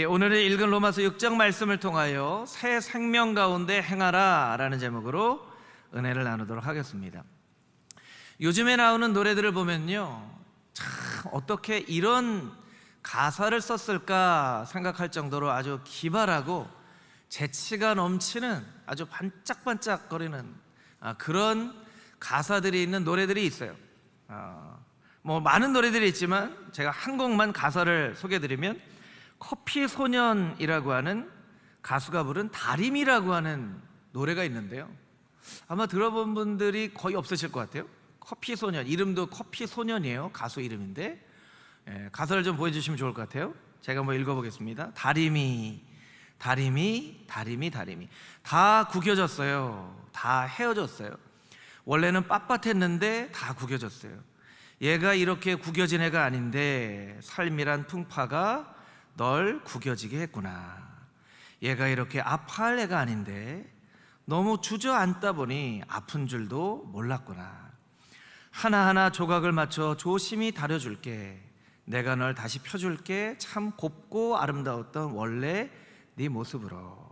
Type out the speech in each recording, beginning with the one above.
오늘은 읽은 로마서 6장 말씀을 통하여 새 생명 가운데 행하라 라는 제목으로 은혜를 나누도록 하겠습니다. 요즘에 나오는 노래들을 보면요, 참 어떻게 이런 가사를 썼을까 생각할 정도로 아주 기발하고 재치가 넘치는 아주 반짝반짝거리는 그런 가사들이 있는 노래들이 있어요. 많은 노래들이 있지만 제가 한 곡만 가사를 소개해드리면, 커피소년이라고 하는 가수가 부른 다림이라고 하는 노래가 있는데요, 아마 들어본 분들이 거의 없으실 것 같아요. 커피소년, 이름도 커피소년이에요. 가수 이름인데 가사를 좀 보여주시면 좋을 것 같아요. 제가 한번 읽어보겠습니다. 다림이 다림이 다림이 다림이 다 구겨졌어요. 다 헤어졌어요. 원래는 빳빳했는데 다 구겨졌어요. 얘가 이렇게 구겨진 애가 아닌데 삶이란 풍파가 널 구겨지게 했구나. 얘가 이렇게 아파할 애가 아닌데 너무 주저앉다 보니 아픈 줄도 몰랐구나. 하나하나 조각을 맞춰 조심히 다려줄게. 내가 널 다시 펴줄게. 참 곱고 아름다웠던 원래 네 모습으로.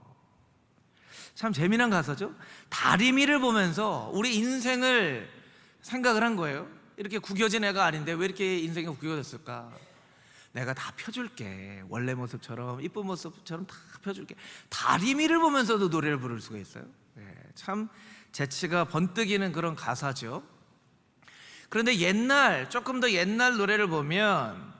참 재미난 가사죠. 다리미를 보면서 우리 인생을 생각을 한 거예요. 이렇게 구겨진 애가 아닌데 왜 이렇게 인생이 구겨졌을까? 내가 다 펴줄게. 원래 모습처럼, 이쁜 모습처럼 다 펴줄게. 다리미를 보면서도 노래를 부를 수가 있어요. 참 재치가 번뜩이는 그런 가사죠. 그런데 조금 더 옛날 노래를 보면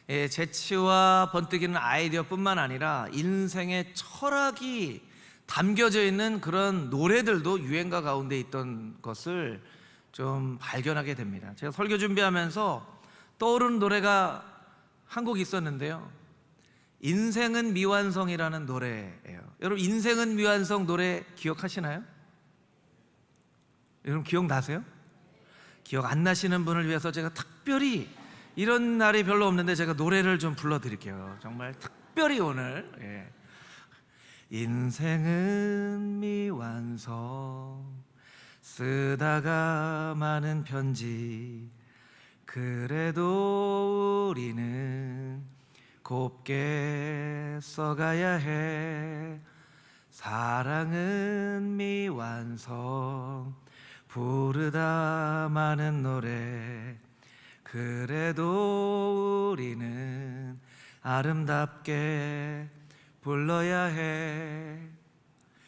재치와 번뜩이는 아이디어뿐만 아니라 인생의 철학이 담겨져 있는 그런 노래들도 유행가 가운데 있던 것을 좀 발견하게 됩니다. 제가 설교 준비하면서 떠오르는 노래가 한 곡 있었는데요, 인생은 미완성이라는 노래예요. 여러분, 인생은 미완성 노래 기억하시나요? 여러분 기억나세요? 기억 안 나시는 분을 위해서 제가 특별히, 이런 날이 별로 없는데 제가 노래를 좀 불러드릴게요. 정말 특별히 오늘. 인생은 미완성, 쓰다가 많은 편지, 그래도 우리는 곱게 써가야 해. 사랑은 미완성, 부르다 많은 노래, 그래도 우리는 아름답게 불러야 해.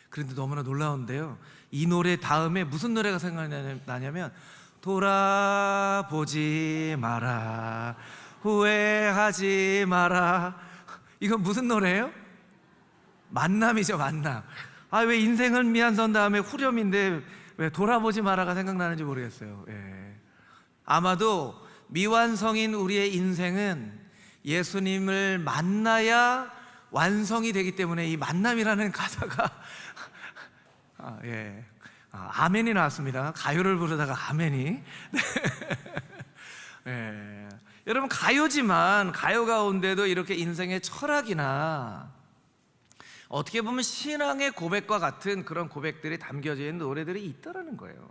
그런데 너무나 놀라운데요, 이 노래 다음에 무슨 노래가 생각나냐면 돌아보지 마라, 후회하지 마라. 이건 무슨 노래예요? 만남이죠, 만남. 왜 인생은 미완성 다음에 후렴인데 왜 돌아보지 마라가 생각나는지 모르겠어요. 아마도 미완성인 우리의 인생은 예수님을 만나야 완성이 되기 때문에 이 만남이라는 가사가 아멘이 나왔습니다. 가요를 부르다가 아멘이. 여러분, 가요지만 가요 가운데도 이렇게 인생의 철학이나 어떻게 보면 신앙의 고백과 같은 그런 고백들이 담겨져 있는 노래들이 있다라는 거예요.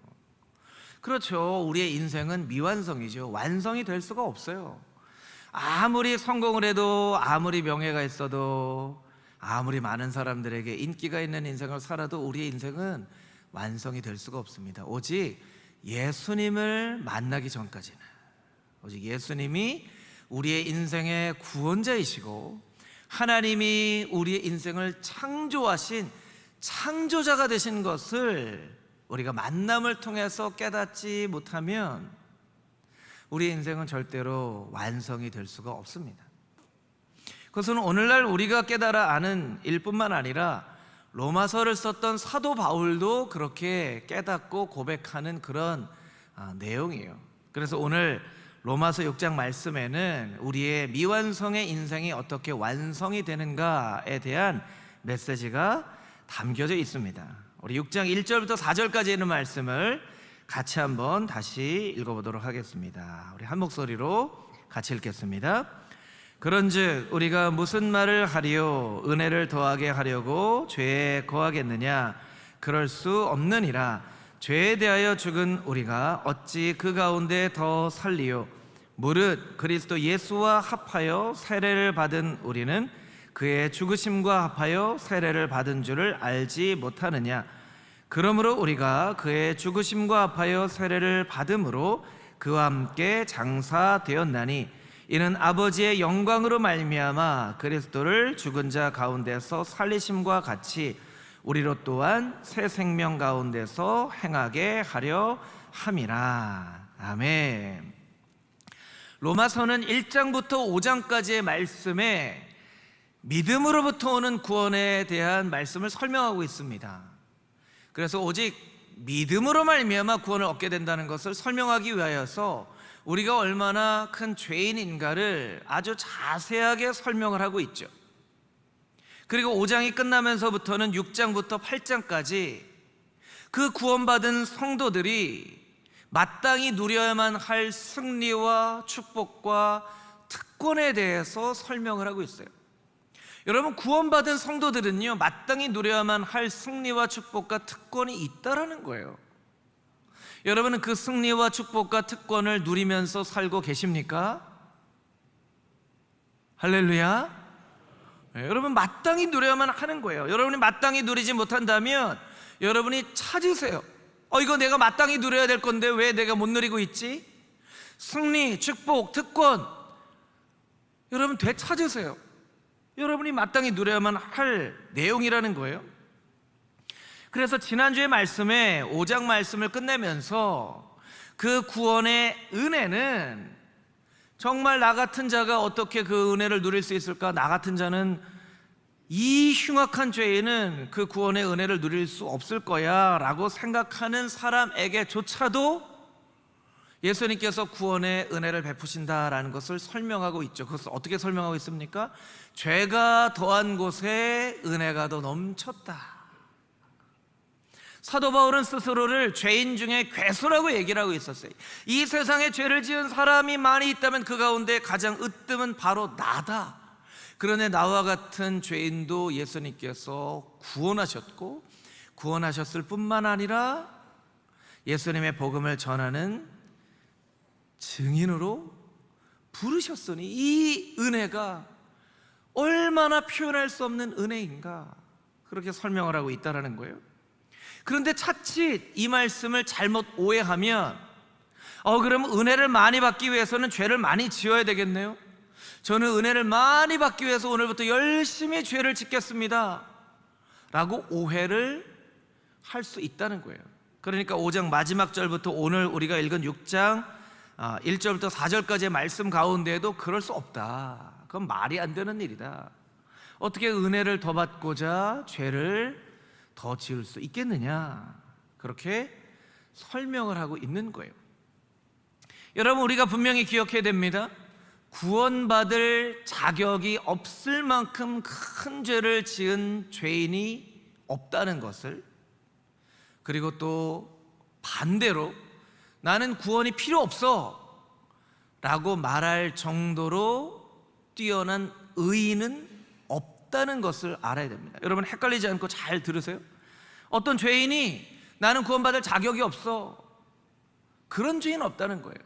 그렇죠. 우리의 인생은 미완성이죠. 완성이 될 수가 없어요. 아무리 성공을 해도, 아무리 명예가 있어도, 아무리 많은 사람들에게 인기가 있는 인생을 살아도 우리의 인생은 완성이 될 수가 없습니다. 오직 예수님을 만나기 전까지는, 오직 예수님이 우리의 인생의 구원자이시고 하나님이 우리의 인생을 창조하신 창조자가 되신 것을 우리가 만남을 통해서 깨닫지 못하면 우리의 인생은 절대로 완성이 될 수가 없습니다. 그것은 오늘날 우리가 깨달아 아는 일뿐만 아니라 로마서를 썼던 사도 바울도 그렇게 깨닫고 고백하는 그런 내용이에요. 그래서 오늘 로마서 6장 말씀에는 우리의 미완성의 인생이 어떻게 완성이 되는가에 대한 메시지가 담겨져 있습니다. 우리 6장 1절부터 4절까지 있는 말씀을 같이 한번 다시 읽어보도록 하겠습니다. 우리 한 목소리로 같이 읽겠습니다. 그런즉 우리가 무슨 말을 하리요? 은혜를 더하게 하려고 죄에 거하겠느냐? 그럴 수 없느니라. 죄에 대하여 죽은 우리가 어찌 그 가운데 더 살리요? 무릇 그리스도 예수와 합하여 세례를 받은 우리는 그의 죽으심과 합하여 세례를 받은 줄을 알지 못하느냐? 그러므로 우리가 그의 죽으심과 합하여 세례를 받음으로 그와 함께 장사되었나니 이는 아버지의 영광으로 말미암아 그리스도를 죽은 자 가운데서 살리심과 같이 우리로 또한 새 생명 가운데서 행하게 하려 함이라. 아멘. 로마서는 1장부터 5장까지의 말씀에 믿음으로부터 오는 구원에 대한 말씀을 설명하고 있습니다. 그래서 오직 믿음으로 말미암아 구원을 얻게 된다는 것을 설명하기 위하여서 우리가 얼마나 큰 죄인인가를 아주 자세하게 설명을 하고 있죠. 그리고 5장이 끝나면서부터는 6장부터 8장까지 그 구원받은 성도들이 마땅히 누려야만 할 승리와 축복과 특권에 대해서 설명을 하고 있어요. 여러분, 구원받은 성도들은요, 마땅히 누려야만 할 승리와 축복과 특권이 있다라는 거예요. 여러분은 그 승리와 축복과 특권을 누리면서 살고 계십니까? 할렐루야. 네, 여러분 마땅히 누려야만 하는 거예요. 여러분이 마땅히 누리지 못한다면 여러분이 찾으세요. 이거 내가 마땅히 누려야 될 건데 왜 내가 못 누리고 있지? 승리, 축복, 특권, 여러분 되찾으세요. 여러분이 마땅히 누려야만 할 내용이라는 거예요. 그래서 지난주의 말씀에 5장 말씀을 끝내면서 그 구원의 은혜는 정말 나 같은 자가 어떻게 그 은혜를 누릴 수 있을까? 나 같은 자는, 이 흉악한 죄인은 그 구원의 은혜를 누릴 수 없을 거야 라고 생각하는 사람에게조차도 예수님께서 구원의 은혜를 베푸신다라는 것을 설명하고 있죠. 그것을 어떻게 설명하고 있습니까? 죄가 더한 곳에 은혜가 더 넘쳤다. 사도 바울은 스스로를 죄인 중에 괴수라고 얘기를 하고 있었어요. 이 세상에 죄를 지은 사람이 많이 있다면 그 가운데 가장 으뜸은 바로 나다. 그러네 나와 같은 죄인도 예수님께서 구원하셨고, 구원하셨을 뿐만 아니라 예수님의 복음을 전하는 증인으로 부르셨으니 이 은혜가 얼마나 표현할 수 없는 은혜인가, 그렇게 설명을 하고 있다는 거예요. 그런데 차칫 이 말씀을 잘못 오해하면 그럼 은혜를 많이 받기 위해서는 죄를 많이 지어야 되겠네요. 저는 은혜를 많이 받기 위해서 오늘부터 열심히 죄를 짓겠습니다 라고 오해를 할 수 있다는 거예요. 그러니까 5장 마지막 절부터 오늘 우리가 읽은 6장 1절부터 4절까지의 말씀 가운데에도 그럴 수 없다, 그건 말이 안 되는 일이다, 어떻게 은혜를 더 받고자 죄를 더 지을 수 있겠느냐, 그렇게 설명을 하고 있는 거예요. 여러분, 우리가 분명히 기억해야 됩니다. 구원받을 자격이 없을 만큼 큰 죄를 지은 죄인이 없다는 것을, 그리고 또 반대로 나는 구원이 필요 없어 라고 말할 정도로 뛰어난 의인은 없다는 것을 알아야 됩니다. 여러분 헷갈리지 않고 잘 들으세요. 어떤 죄인이 나는 구원받을 자격이 없어, 그런 죄인은 없다는 거예요.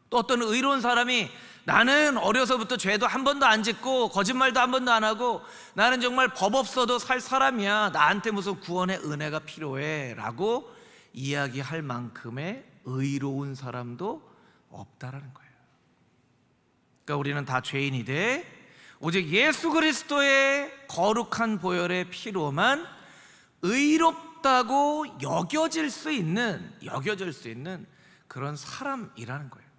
또 어떤 의로운 사람이 나는 어려서부터 죄도 한 번도 안 짓고 거짓말도 한 번도 안 하고 나는 정말 법 없어도 살 사람이야, 나한테 무슨 구원의 은혜가 필요해 라고 이야기할 만큼의 의로운 사람도 없다라는 거예요. 그러니까 우리는 다 죄인이 돼 오직 예수 그리스도의 거룩한 보혈의 피로만 의롭다고 여겨질 수 있는 그런 사람이라는 거예요.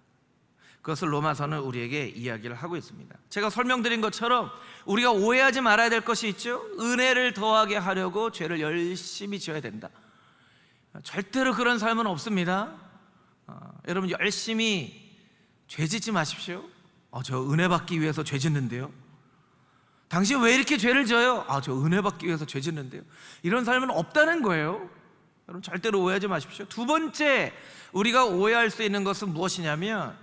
그것을 로마서는 우리에게 이야기를 하고 있습니다. 제가 설명드린 것처럼 우리가 오해하지 말아야 될 것이 있죠. 은혜를 더하게 하려고 죄를 열심히 지어야 된다, 절대로 그런 삶은 없습니다. 여러분 열심히 죄 짓지 마십시오. 저 은혜 받기 위해서 죄 짓는데요. 당신 왜 이렇게 죄를 져요? 저 은혜 받기 위해서 죄 짓는데요. 이런 삶은 없다는 거예요. 여러분 절대로 오해하지 마십시오. 두 번째 우리가 오해할 수 있는 것은 무엇이냐면,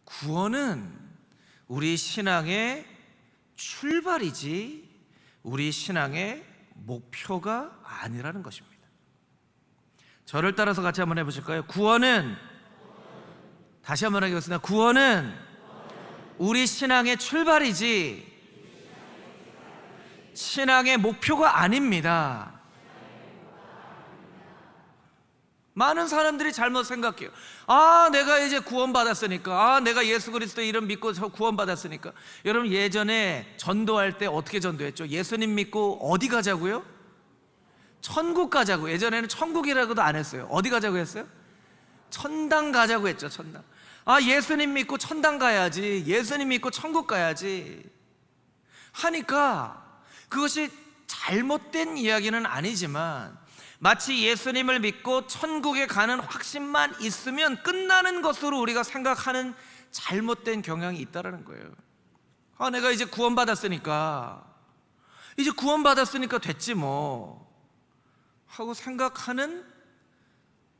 구원은 우리 신앙의 출발이지 우리 신앙의 목표가 아니라는 것입니다. 저를 따라서 같이 한번 해보실까요? 구원은, 다시 한번 하겠습니다. 구원은 우리 신앙의 출발이지 신앙의 목표가 아닙니다. 많은 사람들이 잘못 생각해요. 내가 이제 구원받았으니까, 내가 예수 그리스도 이름 믿고 구원받았으니까. 여러분, 예전에 전도할 때 어떻게 전도했죠? 예수님 믿고 어디 가자고요? 천국 가자고. 예전에는 천국이라고도 안 했어요. 어디 가자고 했어요? 천당 가자고 했죠. 천당. 예수님 믿고 천당 가야지, 예수님 믿고 천국 가야지 하니까 그것이 잘못된 이야기는 아니지만, 마치 예수님을 믿고 천국에 가는 확신만 있으면 끝나는 것으로 우리가 생각하는 잘못된 경향이 있다는 거예요. 내가 이제 구원받았으니까 됐지 뭐 하고 생각하는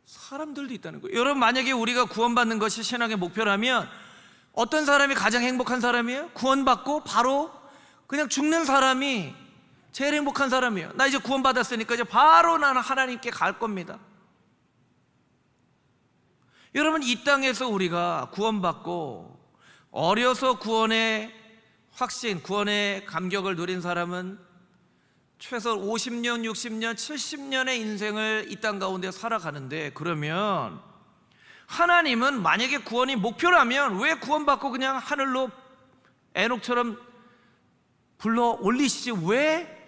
사람들도 있다는 거예요. 여러분, 만약에 우리가 구원받는 것이 신앙의 목표라면 어떤 사람이 가장 행복한 사람이에요? 구원받고 바로 그냥 죽는 사람이 제일 행복한 사람이에요. 나 이제 구원받았으니까 이제 바로 나는 하나님께 갈 겁니다. 여러분, 이 땅에서 우리가 구원받고 어려서 구원의 확신, 구원의 감격을 누린 사람은 최소 50년, 60년, 70년의 인생을 이 땅 가운데 살아가는데, 그러면 하나님은 만약에 구원이 목표라면 왜 구원받고 그냥 하늘로 에녹처럼 불러 올리시지 왜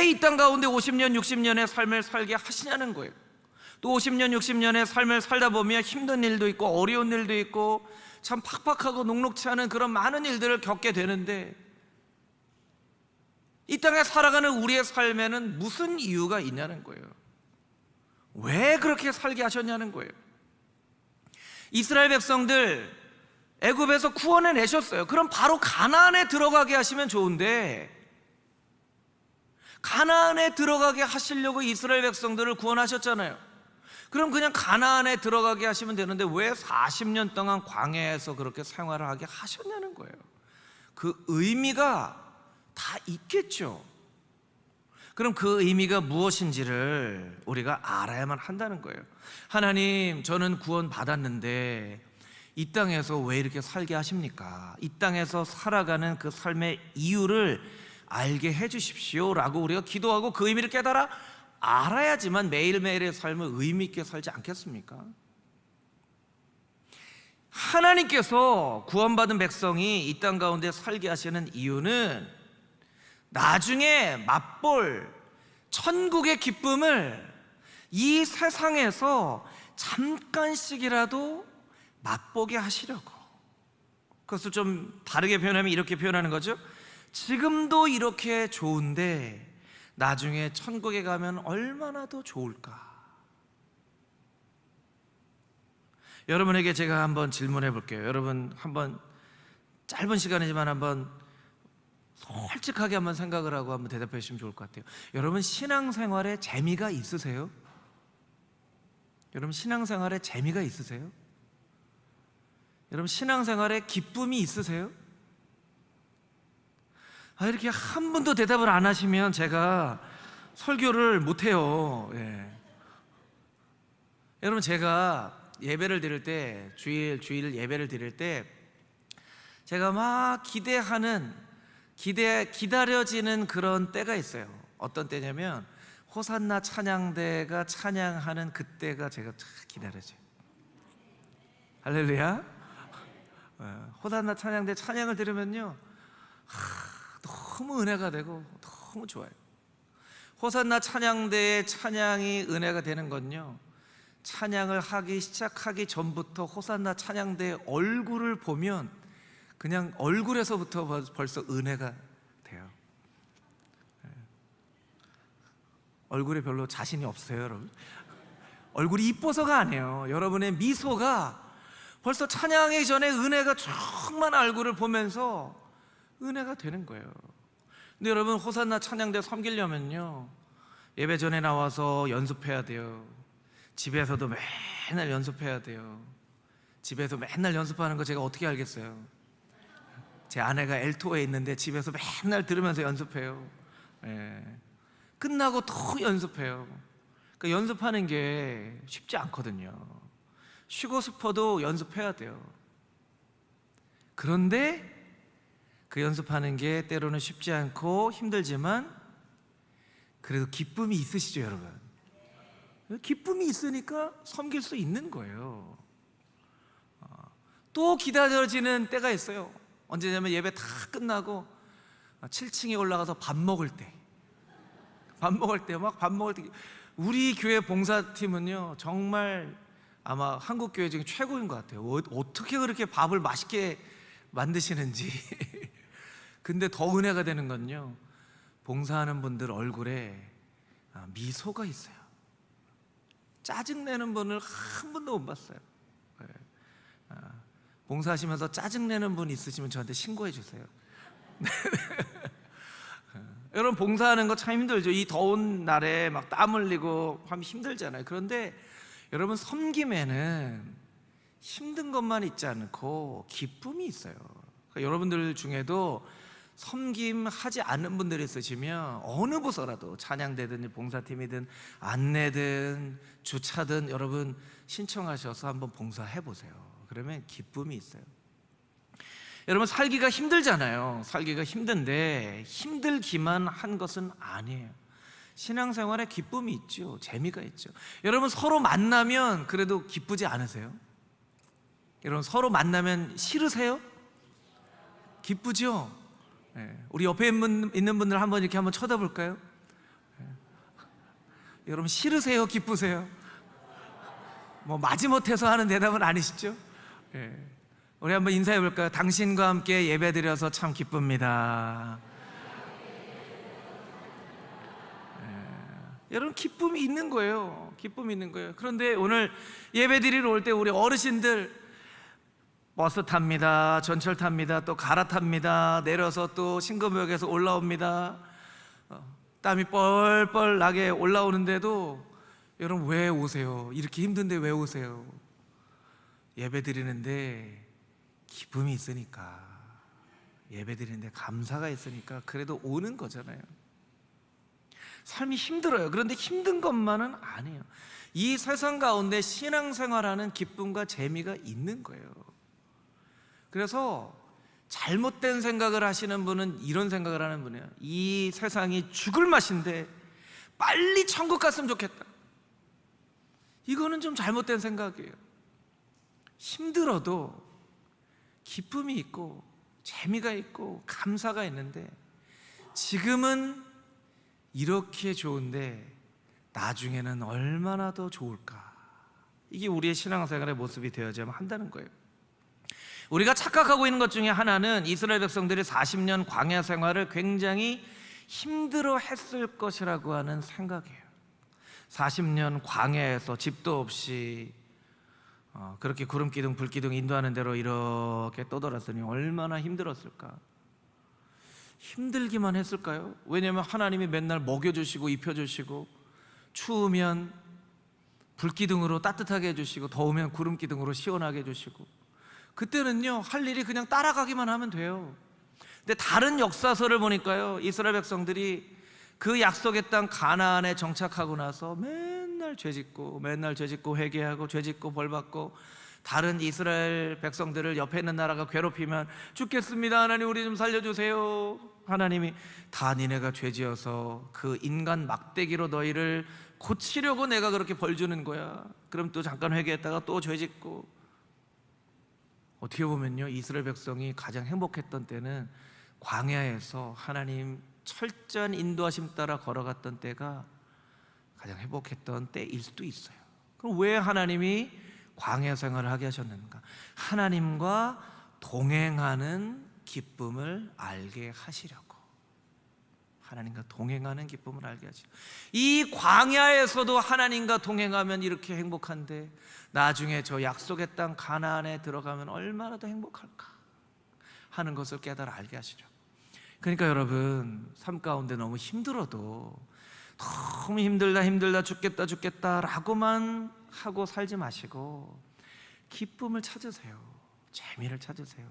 이 땅 가운데 50년, 60년의 삶을 살게 하시냐는 거예요. 또 50년, 60년의 삶을 살다 보면 힘든 일도 있고 어려운 일도 있고 참 팍팍하고 녹록치 않은 그런 많은 일들을 겪게 되는데, 이 땅에 살아가는 우리의 삶에는 무슨 이유가 있냐는 거예요. 왜 그렇게 살게 하셨냐는 거예요. 이스라엘 백성들 애굽에서 구원해 내셨어요. 그럼 바로 가나안에 들어가게 하시면 좋은데, 가나안에 들어가게 하시려고 이스라엘 백성들을 구원하셨잖아요. 그럼 그냥 가나안에 들어가게 하시면 되는데 왜 40년 동안 광야에서 그렇게 생활을 하게 하셨냐는 거예요. 그 의미가 다 있겠죠. 그럼 그 의미가 무엇인지를 우리가 알아야만 한다는 거예요. 하나님, 저는 구원 받았는데 이 땅에서 왜 이렇게 살게 하십니까? 이 땅에서 살아가는 그 삶의 이유를 알게 해주십시오 라고 우리가 기도하고 그 의미를 깨달아 알아야지만 매일매일의 삶을 의미 있게 살지 않겠습니까? 하나님께서 구원받은 백성이 이 땅 가운데 살게 하시는 이유는 나중에 맛볼 천국의 기쁨을 이 세상에서 잠깐씩이라도 맛보게 하시려고. 그것을 좀 다르게 표현하면 이렇게 표현하는 거죠. 지금도 이렇게 좋은데 나중에 천국에 가면 얼마나 더 좋을까. 여러분에게 제가 한번 질문해 볼게요. 여러분, 한번 짧은 시간이지만 한번 솔직하게 한번 생각을 하고 한번 대답해 주시면 좋을 것 같아요. 여러분, 신앙생활에 재미가 있으세요? 여러분, 신앙생활에 재미가 있으세요? 여러분, 신앙생활에 기쁨이 있으세요? 이렇게 한 번도 대답을 안 하시면 제가 설교를 못해요. 여러분, 제가 예배를 드릴 때, 주일 예배를 드릴 때 제가 막 기다려지는 그런 때가 있어요. 어떤 때냐면 호산나 찬양대가 찬양하는 그때가 제가 참 기다려져요. 할렐루야. 호산나 찬양대 찬양을 들으면요, 너무 은혜가 되고 너무 좋아요. 호산나 찬양대의 찬양이 은혜가 되는 건요, 찬양을 하기 시작하기 전부터 호산나 찬양대의 얼굴을 보면 그냥 얼굴에서부터 벌써 은혜가 돼요. 얼굴에 별로 자신이 없어요, 여러분. 얼굴이 이뻐서가 아니에요. 여러분의 미소가 벌써 찬양하기 전에 은혜가 충만한 얼굴을 보면서 은혜가 되는 거예요. 근데 여러분, 호산나 찬양대 섬기려면요, 예배 전에 나와서 연습해야 돼요. 집에서도 맨날 연습해야 돼요. 집에서 맨날 연습하는 거 제가 어떻게 알겠어요? 제 아내가 엘토에 있는데 집에서 맨날 들으면서 연습해요. 끝나고 또 연습해요. 그러니까 연습하는 게 쉽지 않거든요. 쉬고 싶어도 연습해야 돼요. 그런데 그 연습하는 게 때로는 쉽지 않고 힘들지만 그래도 기쁨이 있으시죠, 여러분? 기쁨이 있으니까 섬길 수 있는 거예요. 또 기다려지는 때가 있어요. 언제냐면 예배 다 끝나고 7층에 올라가서 밥 먹을 때 우리 교회 봉사팀은요 정말 아마 한국 교회 중에 최고인 것 같아요. 어떻게 그렇게 밥을 맛있게 만드시는지. 근데 더 은혜가 되는 건요, 봉사하는 분들 얼굴에 미소가 있어요. 짜증내는 분을 한 번도 못 봤어요. 봉사하시면서 짜증내는 분 있으시면 저한테 신고해 주세요. 여러분, 봉사하는 거 참 힘들죠. 이 더운 날에 막 땀 흘리고 하면 힘들잖아요. 그런데 여러분, 섬김에는 힘든 것만 있지 않고 기쁨이 있어요. 그러니까 여러분들 중에도 섬김하지 않는 분들이 있으시면 어느 부서라도 찬양대든 봉사팀이든 안내든 주차든 여러분 신청하셔서 한번 봉사해 보세요. 그러면 기쁨이 있어요. 여러분, 살기가 힘들잖아요. 살기가 힘든데 힘들기만 한 것은 아니에요. 신앙생활에 기쁨이 있죠. 재미가 있죠. 여러분, 서로 만나면 그래도 기쁘지 않으세요? 여러분, 서로 만나면 싫으세요? 기쁘죠? 우리 옆에 있는 분들 한번 이렇게 한번 쳐다볼까요? 여러분, 싫으세요? 기쁘세요? 뭐 마지못해서 하는 대답은 아니시죠? 우리 한번 인사해 볼까요? 당신과 함께 예배드려서 참 기쁩니다. 여러분, 기쁨이 있는 거예요. 기쁨이 있는 거예요. 그런데 오늘 예배드리러 올 때 우리 어르신들 버스 탑니다, 전철 탑니다, 또 갈아탑니다, 내려서 또 신금역에서 올라옵니다. 땀이 뻘뻘 나게 올라오는데도 여러분, 왜 오세요? 이렇게 힘든데 왜 오세요? 예배드리는데 기쁨이 있으니까, 예배드리는데 감사가 있으니까 그래도 오는 거잖아요. 삶이 힘들어요. 그런데 힘든 것만은 아니에요. 이 세상 가운데 신앙생활하는 기쁨과 재미가 있는 거예요. 그래서 잘못된 생각을 하시는 분은 이런 생각을 하는 분이에요. 이 세상이 죽을 맛인데 빨리 천국 갔으면 좋겠다. 이거는 좀 잘못된 생각이에요. 힘들어도 기쁨이 있고 재미가 있고 감사가 있는데, 지금은 이렇게 좋은데 나중에는 얼마나 더 좋을까. 이게 우리의 신앙생활의 모습이 되어야만 한다는 거예요. 우리가 착각하고 있는 것 중에 하나는 이스라엘 백성들이 40년 광야 생활을 굉장히 힘들어 했을 것이라고 하는 생각이에요. 40년 광야에서 집도 없이 그렇게 구름기둥 불기둥 인도하는 대로 이렇게 떠돌았으니 얼마나 힘들었을까. 힘들기만 했을까요? 왜냐하면 하나님이 맨날 먹여주시고 입혀주시고, 추우면 불기둥으로 따뜻하게 해주시고, 더우면 구름기둥으로 시원하게 해주시고, 그때는요 할 일이 그냥 따라가기만 하면 돼요. 근데 다른 역사서를 보니까요, 이스라엘 백성들이 그 약속의 땅 가나안에 정착하고 나서 맨날 죄짓고 회개하고 죄짓고 벌받고, 다른 이스라엘 백성들을 옆에 있는 나라가 괴롭히면 죽겠습니다, 하나님 우리 좀 살려주세요. 하나님이 다 니네가 죄지어서 그 인간 막대기로 너희를 고치려고 내가 그렇게 벌 주는 거야. 그럼 또 잠깐 회개했다가 또 죄짓고. 어떻게 보면요, 이스라엘 백성이 가장 행복했던 때는 광야에서 하나님 철저한 인도하심 따라 걸어갔던 때가 가장 행복했던 때일 수도 있어요. 그럼 왜 하나님이 광야 생활을 하게 하셨는가? 하나님과 동행하는 기쁨을 알게 하시려고. 하나님과 동행하는 기쁨을 알게 하시려고. 이 광야에서도 하나님과 동행하면 이렇게 행복한데 나중에 저 약속의 땅 가나안에 들어가면 얼마나 더 행복할까 하는 것을 깨달아 알게 하시죠. 그러니까 여러분, 삶 가운데 너무 힘들어도 너무 힘들다 죽겠다 라고만 하고 살지 마시고 기쁨을 찾으세요. 재미를 찾으세요.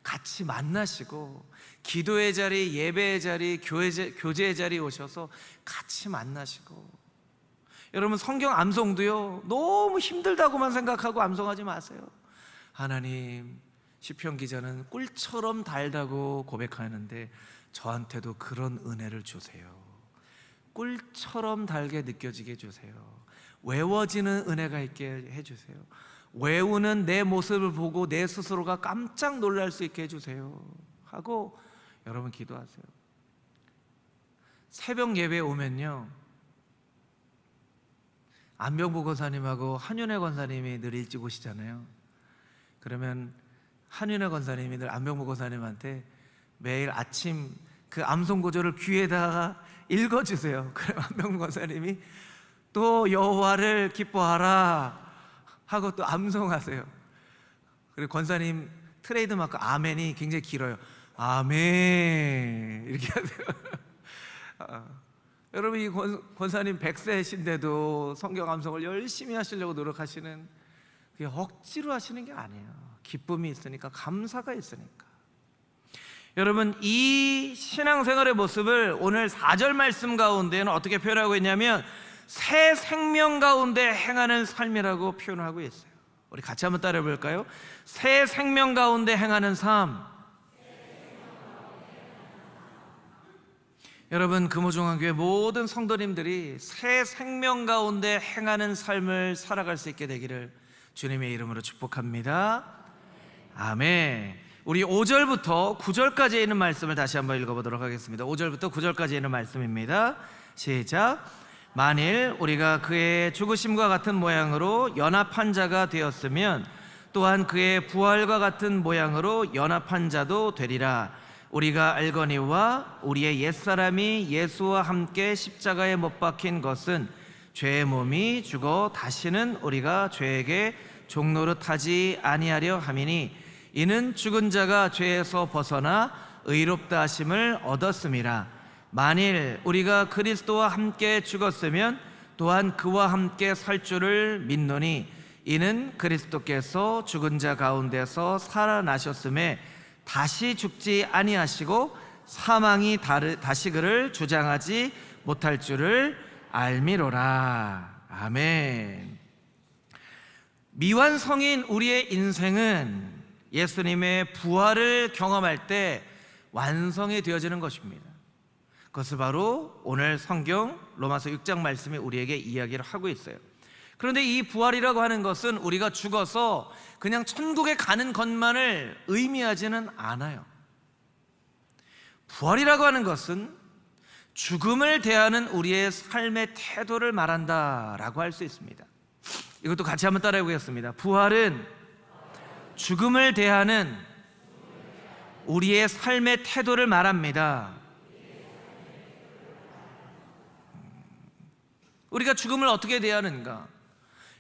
같이 만나시고, 기도의 자리, 예배의 자리, 교제의 자리에 오셔서 같이 만나시고. 여러분, 성경 암송도요 너무 힘들다고만 생각하고 암송하지 마세요. 하나님, 시편 기자는 꿀처럼 달다고 고백하는데 저한테도 그런 은혜를 주세요. 꿀처럼 달게 느껴지게 해주세요. 외워지는 은혜가 있게 해주세요. 외우는 내 모습을 보고 내 스스로가 깜짝 놀랄 수 있게 해주세요 하고 여러분 기도하세요. 새벽 예배 오면요, 안병부 권사님하고 한윤혜 권사님이 늘 일찍 오시잖아요. 그러면 한윤혜 권사님이 늘 안병부 권사님한테 매일 아침 그 암송구절을 귀에다가 읽어주세요. 그럼 안병부 권사님이 또 여호와를 기뻐하라 하고 또 암송하세요. 그리고 권사님 트레이드마크 아멘이 굉장히 길어요. 아멘 이렇게 하세요. 여러분, 이 권사님 100세신데도 성경 암송을 열심히 하시려고 노력하시는, 그게 억지로 하시는 게 아니에요. 기쁨이 있으니까, 감사가 있으니까. 여러분, 이 신앙생활의 모습을 오늘 4절 말씀 가운데는 어떻게 표현하고 있냐면 새 생명 가운데 행하는 삶이라고 표현하고 있어요. 우리 같이 한번 따라해 볼까요? 새 생명 가운데 행하는 삶. 여러분, 금호중앙교회 모든 성도님들이 새 생명 가운데 행하는 삶을 살아갈 수 있게 되기를 주님의 이름으로 축복합니다. 아멘. 우리 5절부터 9절까지 있는 말씀을 다시 한번 읽어보도록 하겠습니다. 5절부터 9절까지 있는 말씀입니다. 시작. 만일 우리가 그의 죽으심과 같은 모양으로 연합한 자가 되었으면 또한 그의 부활과 같은 모양으로 연합한 자도 되리라. 우리가 알거니와 우리의 옛사람이 예수와 함께 십자가에 못 박힌 것은 죄의 몸이 죽어 다시는 우리가 죄에게 종노릇하지 아니하려 함이니 이는 죽은 자가 죄에서 벗어나 의롭다 하심을 얻었음이라. 만일 우리가 그리스도와 함께 죽었으면 또한 그와 함께 살 줄을 믿노니 이는 그리스도께서 죽은 자 가운데서 살아나셨음에 다시 죽지 아니하시고 사망이 다시 그를 주장하지 못할 줄을 알미로라. 아멘. 미완성인 우리의 인생은 예수님의 부활을 경험할 때 완성이 되어지는 것입니다. 그것을 바로 오늘 성경 로마서 6장 말씀이 우리에게 이야기를 하고 있어요. 그런데 이 부활이라고 하는 것은 우리가 죽어서 그냥 천국에 가는 것만을 의미하지는 않아요. 부활이라고 하는 것은 죽음을 대하는 우리의 삶의 태도를 말한다라고 할 수 있습니다. 이것도 같이 한번 따라해 보겠습니다. 부활은 죽음을 대하는 우리의 삶의 태도를 말합니다. 우리가 죽음을 어떻게 대하는가,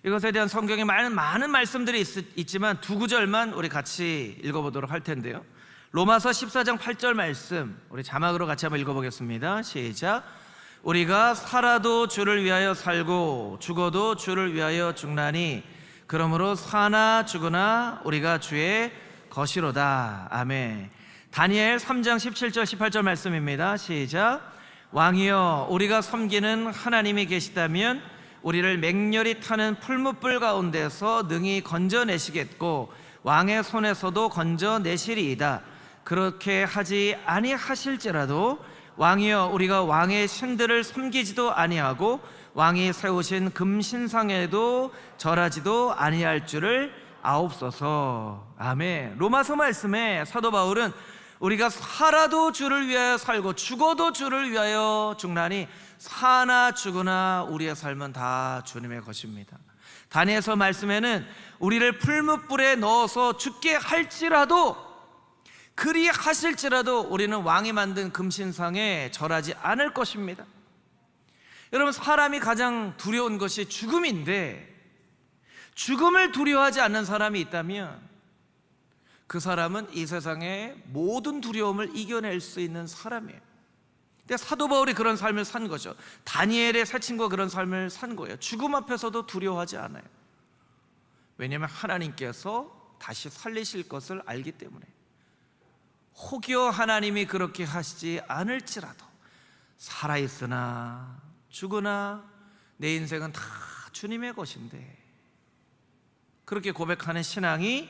이것에 대한 성경에 많은 말씀들이 있지만 두 구절만 우리 같이 읽어보도록 할 텐데요. 로마서 14장 8절 말씀 우리 자막으로 같이 한번 읽어보겠습니다. 시작. 우리가 살아도 주를 위하여 살고 죽어도 주를 위하여 죽나니 그러므로 사나 죽으나 우리가 주의 것이로다. 아멘. 다니엘 3장 17절 18절 말씀입니다. 시작. 왕이여, 우리가 섬기는 하나님이 계시다면 우리를 맹렬히 타는 풀무불 가운데서 능히 건져내시겠고 왕의 손에서도 건져내시리이다. 그렇게 하지 아니하실지라도 왕이여, 우리가 왕의 신들을 섬기지도 아니하고 왕이 세우신 금신상에도 절하지도 아니할 줄을 아옵소서. 아멘. 로마서 말씀에 사도 바울은 우리가 살아도 주를 위하여 살고 죽어도 주를 위하여 죽나니 사나 죽으나 우리의 삶은 다 주님의 것입니다. 다니엘서 말씀에는 우리를 풀무불에 넣어서 죽게 할지라도, 그리 하실지라도 우리는 왕이 만든 금신상에 절하지 않을 것입니다. 여러분, 사람이 가장 두려운 것이 죽음인데 죽음을 두려워하지 않는 사람이 있다면 그 사람은 이 세상의 모든 두려움을 이겨낼 수 있는 사람이에요. 근데 사도 바울이 그런 삶을 산 거죠. 다니엘의 새 친구가 그런 삶을 산 거예요. 죽음 앞에서도 두려워하지 않아요. 왜냐하면 하나님께서 다시 살리실 것을 알기 때문에. 혹여 하나님이 그렇게 하시지 않을지라도 살아있으나 죽으나 내 인생은 다 주님의 것인데, 그렇게 고백하는 신앙이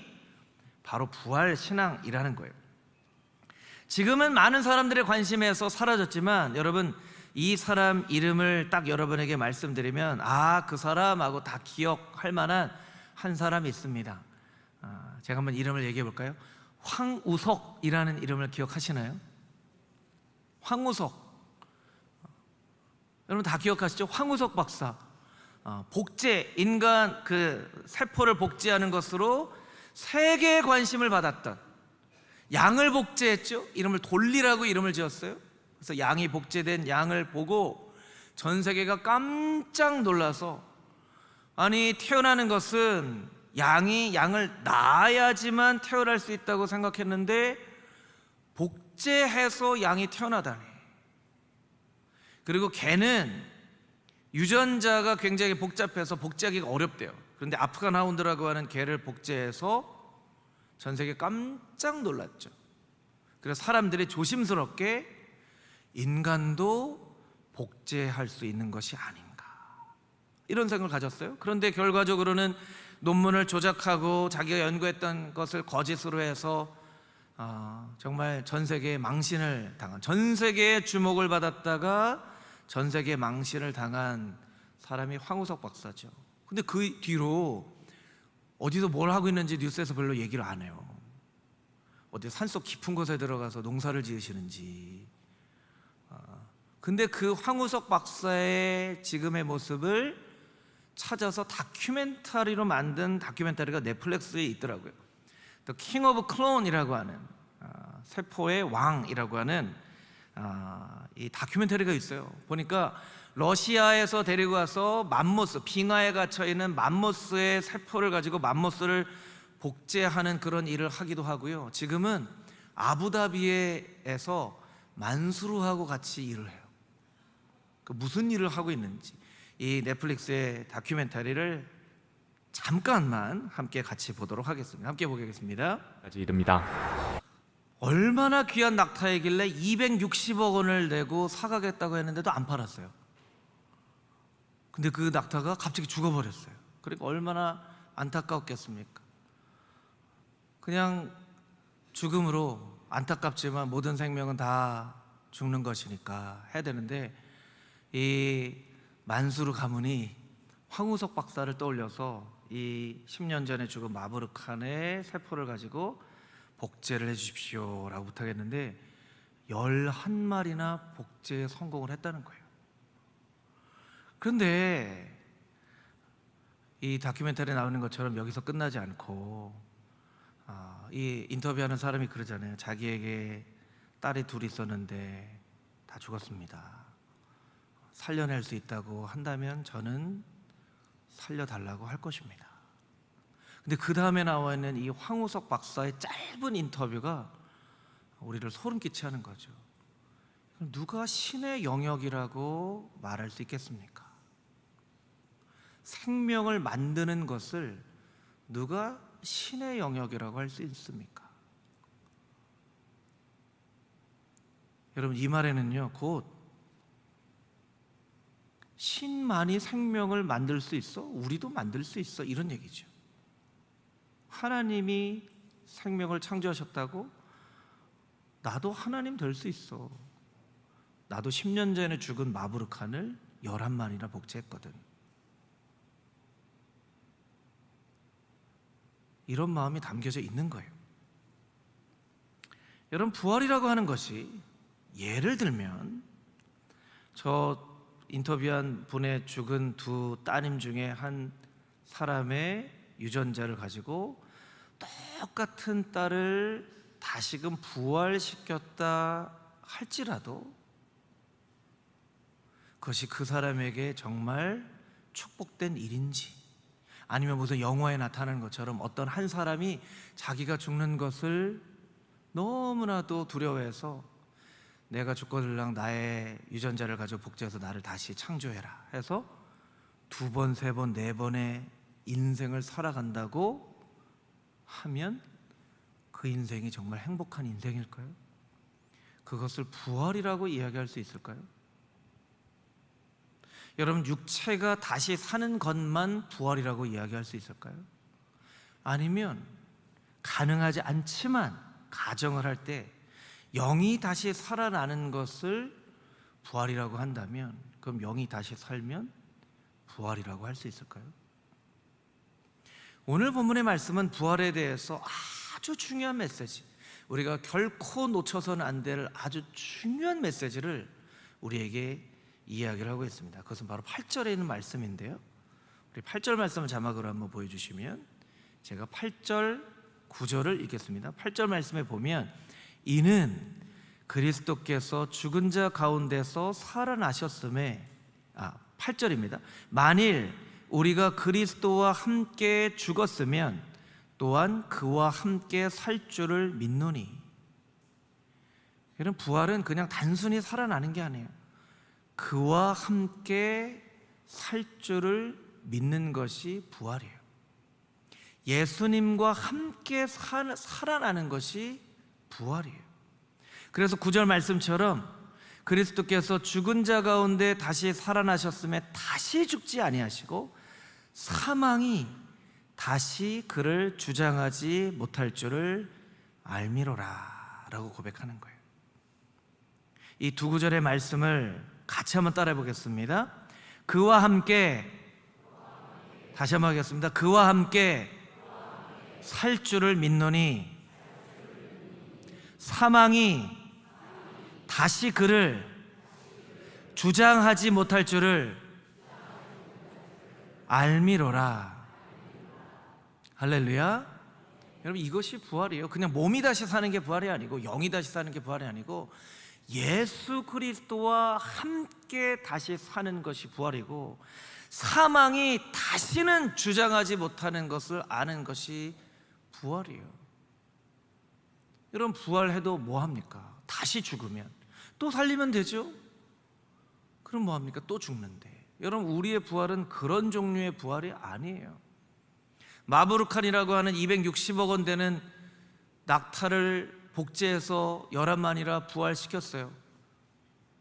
바로 부활 신앙이라는 거예요. 지금은 많은 사람들의 관심에서 사라졌지만 여러분, 이 사람 이름을 딱 여러분에게 말씀드리면 그 사람하고 다 기억할 만한 한 사람이 있습니다. 제가 한번 이름을 얘기해 볼까요? 황우석이라는 이름을 기억하시나요? 황우석, 여러분 다 기억하시죠? 황우석 박사, 복제, 인간 그 세포를 복제하는 것으로 세계의 관심을 받았던, 양을 복제했죠. 이름을 돌리라고 이름을 지었어요. 그래서 양이 복제된 양을 보고 전 세계가 깜짝 놀라서, 아니 태어나는 것은 양이 양을 낳아야지만 태어날 수 있다고 생각했는데 복제해서 양이 태어나다니. 그리고 개는 유전자가 굉장히 복잡해서 복제하기가 어렵대요. 그런데 아프간하운드라고 하는 개를 복제해서 전 세계 깜짝 놀랐죠. 그래서 사람들이 조심스럽게 인간도 복제할 수 있는 것이 아닌가, 이런 생각을 가졌어요. 그런데 결과적으로는 논문을 조작하고 자기가 연구했던 것을 거짓으로 해서 정말 전 세계에 망신을 당한, 전 세계의 주목을 받았다가 전 세계에 망신을 당한 사람이 황우석 박사죠. 근데 그 뒤로 어디서 뭘 하고 있는지 뉴스에서 별로 얘기를 안 해요. 어디 산속 깊은 곳에 들어가서 농사를 지으시는지. 근데 그 황우석 박사의 지금의 모습을 찾아서 다큐멘터리로 만든 다큐멘터리가 넷플릭스에 있더라고요. The King of Clone이라고 하는, 세포의 왕이라고 하는 이 다큐멘터리가 있어요. 보니까 러시아에서 데리고 와서 맘모스, 빙하에 갇혀 있는 맘모스의 세포를 가지고 맘모스를 복제하는 그런 일을 하기도 하고요. 지금은 아부다비에서 만수르하고 같이 일을 해요. 그 무슨 일을 하고 있는지 이 넷플릭스의 다큐멘터리를 잠깐만 함께 같이 보도록 하겠습니다. 함께 보겠습니다. 이릅니다. 얼마나 귀한 낙타이길래 260억 원을 내고 사가겠다고 했는데도 안 팔았어요. 근데 그 낙타가 갑자기 죽어버렸어요. 그러니까 얼마나 안타까웠겠습니까? 그냥 죽음으로, 안타깝지만 모든 생명은 다 죽는 것이니까 해야 되는데, 이 만수르 가문이 황우석 박사를 떠올려서 이 10년 전에 죽은 마부르칸의 세포를 가지고 복제를 해주십시오 라고 부탁했는데 11마리나 복제에 성공을 했다는 거예요. 그런데 이 다큐멘터리에 나오는 것처럼 여기서 끝나지 않고 이 인터뷰하는 사람이 그러잖아요. 자기에게 딸이 둘이 있었는데 다 죽었습니다. 살려낼 수 있다고 한다면 저는 살려달라고 할 것입니다. 근데 그 다음에 나와 있는 이 황우석 박사의 짧은 인터뷰가 우리를 소름 끼치게 하는 거죠. 누가 신의 영역이라고 말할 수 있겠습니까? 생명을 만드는 것을 누가 신의 영역이라고 할 수 있습니까? 여러분, 이 말에는요, 곧 신만이 생명을 만들 수 있어? 우리도 만들 수 있어? 이런 얘기죠. 하나님이 생명을 창조하셨다고? 나도 하나님 될 수 있어. 나도 10년 전에 죽은 마부르칸을 11마리나 복제했거든. 이런 마음이 담겨져 있는 거예요. 여러분, 부활이라고 하는 것이, 예를 들면 저 인터뷰한 분의 죽은 두 따님 중에 한 사람의 유전자를 가지고 똑같은 딸을 다시금 부활시켰다 할지라도 그것이 그 사람에게 정말 축복된 일인지, 아니면 무슨 영화에 나타나는 것처럼 어떤 한 사람이 자기가 죽는 것을 너무나도 두려워해서 내가 죽거들랑 나의 유전자를 가지고 복제해서 나를 다시 창조해라 해서 2번, 3번, 4번의 인생을 살아간다고 하면 그 인생이 정말 행복한 인생일까요? 그것을 부활이라고 이야기할 수 있을까요? 여러분, 육체가 다시 사는 것만 부활이라고 이야기할 수 있을까요? 아니면 가능하지 않지만 가정을 할 때 영이 다시 살아나는 것을 부활이라고 한다면, 그럼 영이 다시 살면 부활이라고 할 수 있을까요? 오늘 본문의 말씀은 부활에 대해서 아주 중요한 메시지, 우리가 결코 놓쳐서는 안 될 아주 중요한 메시지를 우리에게 이야기를 하고 있습니다. 그것은 바로 8절에 있는 말씀인데요, 우리 8절 말씀을 자막으로 한번 보여주시면, 제가 8절 9절을 읽겠습니다. 8절 말씀에 보면, 이는 그리스도께서 죽은 자 가운데서 살아나셨음에, 8절입니다. 만일 우리가 그리스도와 함께 죽었으면 또한 그와 함께 살 줄을 믿노니. 이런 부활은 그냥 단순히 살아나는 게 아니에요. 그와 함께 살 줄을 믿는 것이 부활이에요. 예수님과 함께 살아나는 것이 부활이에요. 그래서 9절 말씀처럼 그리스도께서 죽은 자 가운데 다시 살아나셨음에 다시 죽지 아니하시고 사망이 다시 그를 주장하지 못할 줄을 알미로라 라고 고백하는 거예요. 이 두 구절의 말씀을 같이 한번 따라해 보겠습니다. 그와 함께, 다시 한번 하겠습니다. 그와 함께 살 줄을 믿노니 사망이 다시 그를 주장하지 못할 줄을 알미로라. 할렐루야. 여러분, 이것이 부활이에요. 그냥 몸이 다시 사는 게 부활이 아니고, 영이 다시 사는 게 부활이 아니고, 예수 그리스도와 함께 다시 사는 것이 부활이고, 사망이 다시는 주장하지 못하는 것을 아는 것이 부활이에요. 여러분, 부활해도 뭐합니까? 다시 죽으면 또 살리면 되죠? 그럼 뭐합니까? 또 죽는데. 여러분, 우리의 부활은 그런 종류의 부활이 아니에요. 마브루칸이라고 하는 260억 원 되는 낙타를 복제해서 11마리라 부활시켰어요.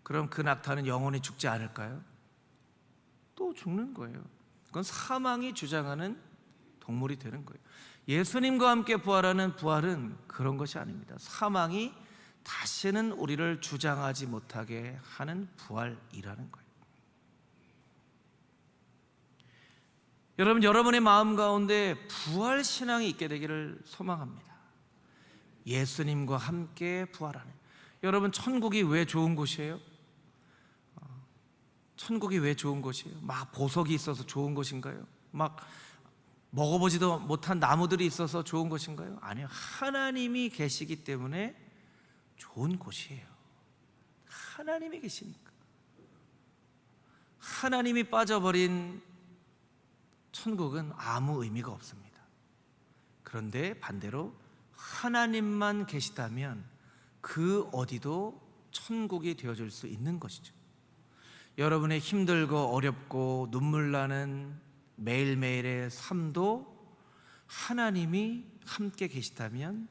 그럼 그 낙타는 영원히 죽지 않을까요? 또 죽는 거예요. 그건 사망이 주장하는 동물이 되는 거예요. 예수님과 함께 부활하는 부활은 그런 것이 아닙니다. 사망이 다시는 우리를 주장하지 못하게 하는 부활이라는 거예요. 여러분, 여러분의 마음 가운데 부활 신앙이 있게 되기를 소망합니다. 예수님과 함께 부활하는. 여러분, 천국이 왜 좋은 곳이에요? 천국이 왜 좋은 곳이에요? 막 보석이 있어서 좋은 곳인가요? 막 먹어보지도 못한 나무들이 있어서 좋은 곳인가요? 아니요. 하나님이 계시기 때문에 좋은 곳이에요. 하나님이 계시니까. 하나님이 빠져버린 천국은 아무 의미가 없습니다. 그런데 반대로 하나님만 계시다면 그 어디도 천국이 되어줄 수 있는 것이죠. 여러분의 힘들고 어렵고 눈물 나는 매일매일의 삶도 하나님이 함께 계시다면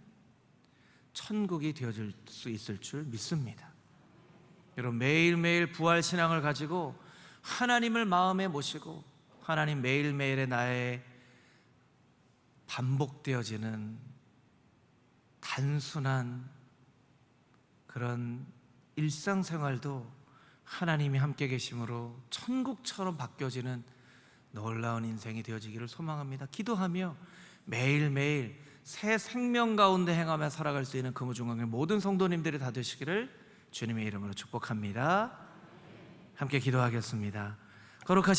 천국이 되어줄 수 있을 줄 믿습니다. 여러분, 매일매일 부활 신앙을 가지고 하나님을 마음에 모시고, 하나님, 매일매일의 나의 반복되어지는 단순한 그런 일상생활도 하나님이 함께 계심으로 천국처럼 바뀌어지는 놀라운 인생이 되어지기를 소망합니다. 기도하며 매일매일 새 생명 가운데 행하며 살아갈 수 있는 금호중앙의 모든 성도님들이 다 되시기를 주님의 이름으로 축복합니다. 함께 기도하겠습니다. 거룩하신